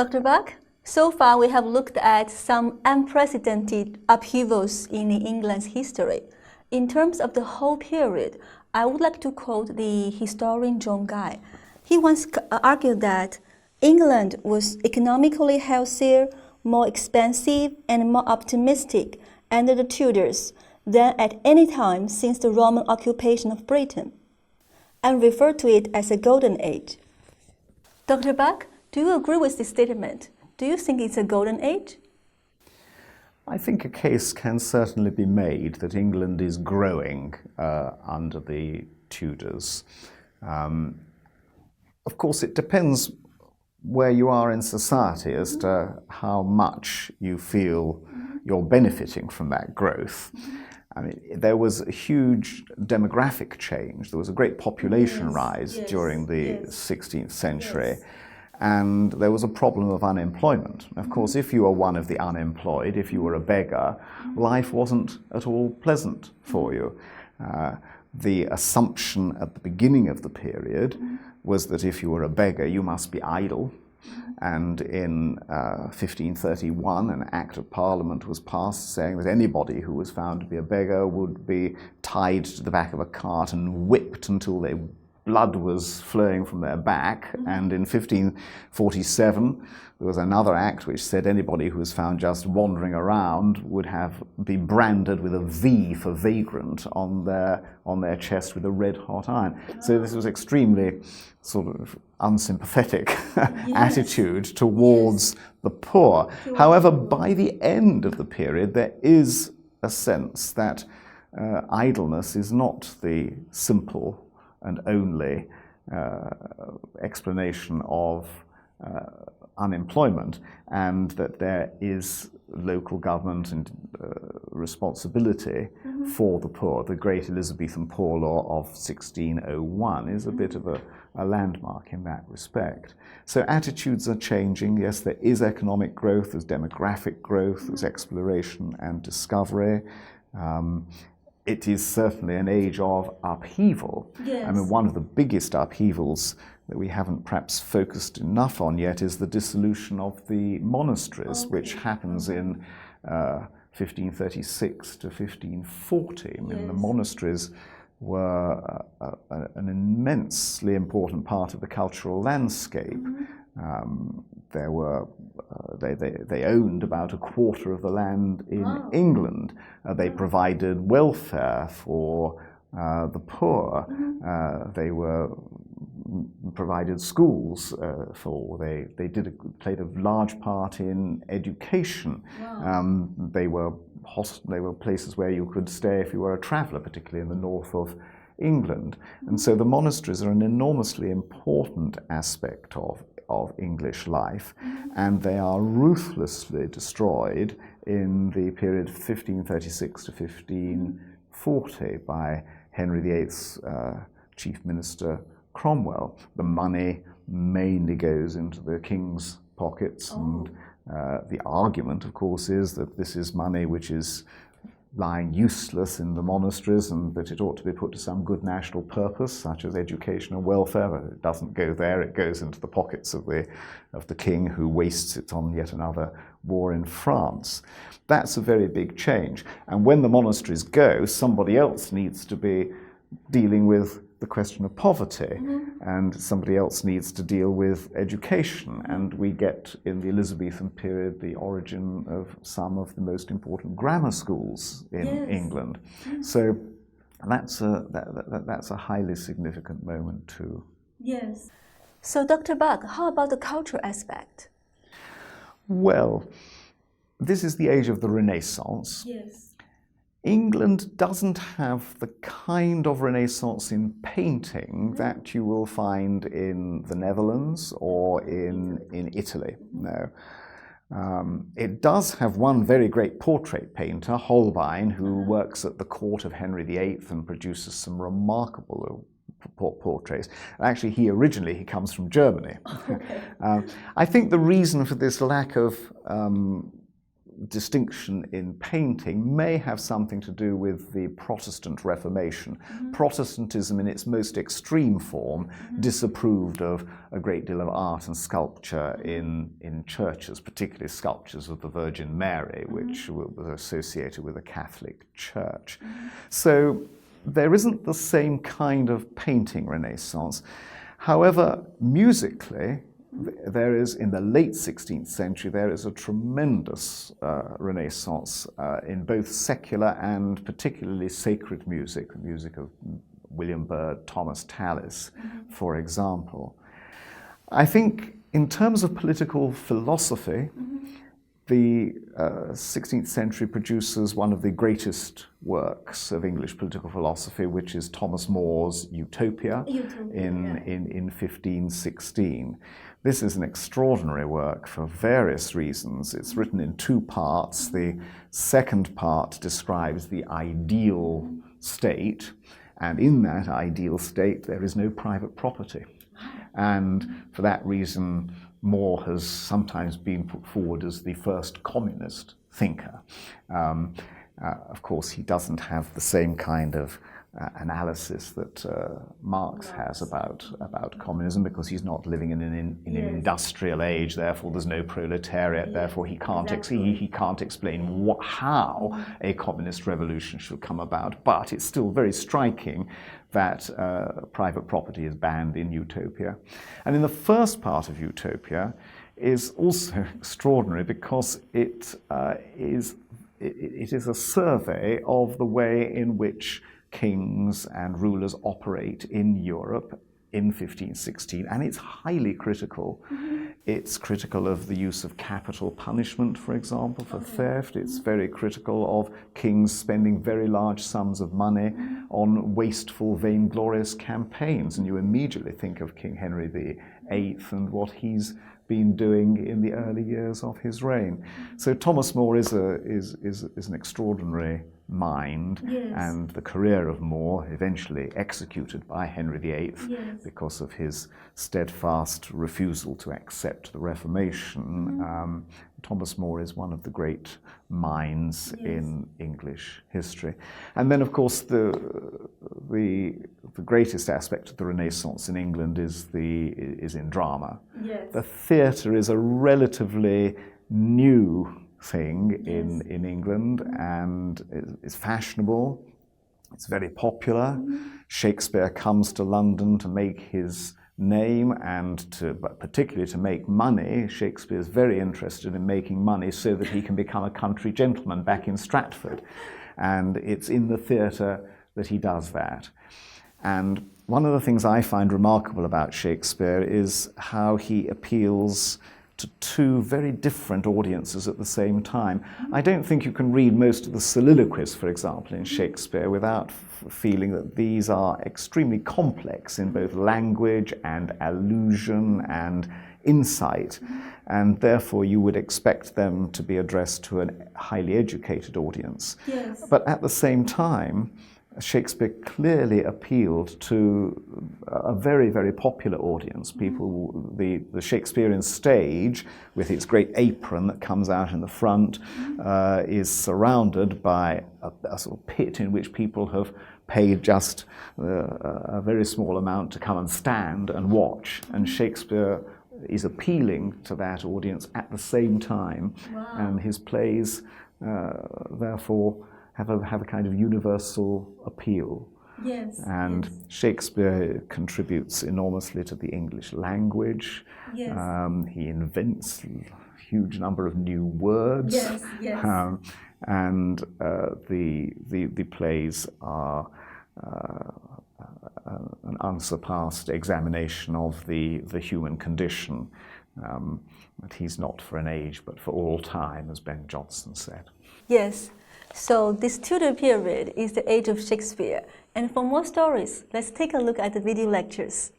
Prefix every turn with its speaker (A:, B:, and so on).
A: Dr. Buck, so far we have looked at some unprecedented upheavals in England's history. In terms of the whole period, I would like to quote the historian John Guy. He once argued that England was economically healthier, more expansive, and more optimistic under the Tudors than at any time since the Roman occupation of Britain, and referred to it as a golden age. Dr. Buck, do you agree with this statement? Do you think it's a golden age?
B: I think a case can certainly be made that England is growing under the Tudors. Of course, it depends where you are in society as to how much you feel you're benefiting from that growth. I mean, there was a huge demographic change. There was a great population rise during the 16th century. And there was a problem of unemployment. Of course, if you were one of the unemployed, if you were a beggar, life wasn't at all pleasant for you. The assumption at the beginning of the period was that if you were a beggar, you must be idle. And in 1531, an Act of Parliament was passed saying that anybody who was found to be a beggar would be tied to the back of a cart and whipped until their blood was flowing from their back. And in 1547, there was another act which said anybody who was found just wandering around would be branded with a V for vagrant on their chest with a red-hot iron. So this was extremely sort of unsympathetic attitude towards the poor. However, by the end of the period, there is a sense that idleness is not the simple and only explanation of unemployment, and that there is local government and responsibility for the poor. The Great Elizabethan Poor Law of 1601 is a bit of a landmark in that respect. So attitudes are changing. Yes, there is economic growth, there's demographic growth, there's exploration and discovery. It is certainly an age of upheaval.
A: Yes.
B: I mean, one of the biggest upheavals that we haven't perhaps focused enough on yet is the dissolution of the monasteries, which happens in 1536 to 1540. I mean, the monasteries were an immensely important part of the cultural landscape. They owned about a quarter of the land in England. They provided welfare for the poor. They provided schools they played a large part in education. They were places where you could stay if you were a traveller, particularly in the north of England. And so the monasteries are an enormously important aspect of English life, and they are ruthlessly destroyed in the period 1536 to 1540 by Henry VIII's chief minister Cromwell. The money mainly goes into the king's pockets, and the argument, of course, is that this is money which is lying useless in the monasteries and that it ought to be put to some good national purpose, such as education and welfare. But it doesn't go there, it goes into the pockets of the king, who wastes it on yet another war in France. That's a very big change. And when the monasteries go, somebody else needs to be dealing with the question of poverty, and somebody else needs to deal with education. And we get in the Elizabethan period the origin of some of the most important grammar schools in England. So that's a highly significant moment too.
A: Yes. So Dr. Buck, how about the cultural aspect?
B: Well, this is the age of the Renaissance.
A: Yes.
B: England doesn't have the kind of Renaissance in painting that you will find in the Netherlands or in Italy. No. It does have one very great portrait painter, Holbein, who works at the court of Henry VIII and produces some remarkable portraits. Actually, he comes from Germany. I think the reason for this lack of distinction in painting may have something to do with the Protestant Reformation. Protestantism in its most extreme form disapproved of a great deal of art and sculpture in churches, particularly sculptures of the Virgin Mary, which was associated with the Catholic Church. So there isn't the same kind of painting Renaissance. However, musically, there is, in the late 16th century, there is a tremendous renaissance in both secular and particularly sacred music, the music of William Byrd, Thomas Tallis, for example. I think in terms of political philosophy, the 16th century produces one of the greatest works of English political philosophy, which is Thomas More's Utopia in 1516. This is an extraordinary work for various reasons. It's written in two parts. The second part describes the ideal state, and in that ideal state there is no private property. And for that reason, More has sometimes been put forward as the first communist thinker. Of course, he doesn't have the same kind of analysis that Marx has about communism, because he's not living in an industrial age. Therefore, there's no proletariat. Therefore, he can't explain how a communist revolution should come about. But it's still very striking that private property is banned in Utopia. And in the first part of Utopia is also extraordinary, because it is a survey of the way in which kings and rulers operate in Europe in 1516, and it's highly critical. It's critical of the use of capital punishment, for example, for theft. It's very critical of kings spending very large sums of money on wasteful, vainglorious campaigns. And you immediately think of King Henry VIII and what he's been doing in the early years of his reign. So Thomas More is an extraordinary mind, and the career of More, eventually executed by Henry VIII because of his steadfast refusal to accept the Reformation. Thomas More is one of the great minds in English history. And then, of course, the greatest aspect of the Renaissance in England is in drama. The theatre is a relatively new thing in England, and it's fashionable, it's very popular. Shakespeare comes to London to make his name, but particularly to make money. Shakespeare is very interested in making money so that he can become a country gentleman back in Stratford. And it's in the theatre that he does that. And one of the things I find remarkable about Shakespeare is how he appeals to two very different audiences at the same time. I don't think you can read most of the soliloquies, for example, in Shakespeare without feeling that these are extremely complex in both language and allusion and insight, and therefore you would expect them to be addressed to a highly educated audience. But at the same time, Shakespeare clearly appealed to a very, very popular audience. People, the Shakespearean stage, with its great apron that comes out in the front, is surrounded by a sort of pit in which people have paid just a very small amount to come and stand and watch. And Shakespeare is appealing to that audience at the same time. And his plays, therefore, have a kind of universal appeal. Shakespeare contributes enormously to the English language. He invents a huge number of new words. And the plays are an unsurpassed examination of the human condition. That he's not for an age, but for all time, as Ben Jonson said.
A: So this Tudor period is the age of Shakespeare. And for more stories, let's take a look at the video lectures.